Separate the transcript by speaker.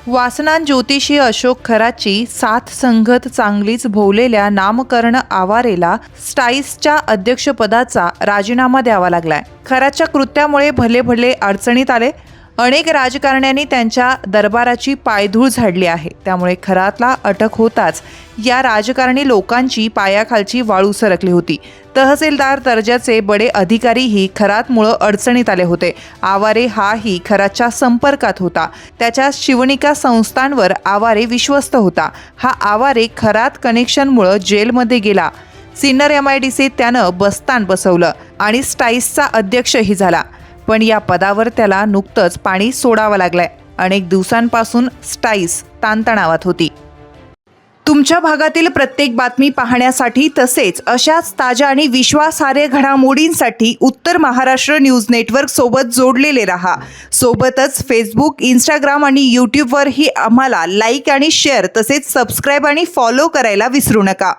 Speaker 1: वासनान ज्योतिषी अशोक खराची साथ संगत चांगलीच भोवलेल्या नामकर्ण आवारेला स्टाईसच्या अध्यक्षपदाचा राजीनामा द्यावा लागलाय। खराच्या कृत्यामुळे भले भले अडचणीत आले। अनेक राजकारण्यांनी त्यांच्या दरबाराची पायधूळ झाडली आहे। त्यामुळे खरातला अटक होताच या राजकारणी लोकांची पायाखालची वाळू सरकली होती। तहसीलदार दर्जाचे बडे अधिकारीही खरातमुळे अडचणीत आले होते। आवारे हाही खराच्या संपर्कात होता। त्याच्या शिवणिका संस्थांवर आवारे विश्वस्त होता। हा आवारे खरात कनेक्शनमुळे जेलमध्ये गेला। सिन्नर MIDC त्यानं बस्तान बसवलं आणि स्टाईसचा अध्यक्षही झाला। पण या पदावर त्याला नुकतंच पाणी सोडावं लागलंय। अनेक दिवसांपासून स्टाईस ताणतणावात होती। तुमच्या भागातील प्रत्येक बातमी पाहण्यासाठी तसेच अशाच ताज्या आणि विश्वासार्ह घडामोडींसाठी उत्तर महाराष्ट्र न्यूज नेटवर्क सोबत जोडलेले रहा। सोबतच फेसबुक, इंस्टाग्राम आणि यूट्यूबवरही आम्हाला लाईक आणि शेअर तसेच सबस्क्राईब आणि फॉलो करायला विसरू नका।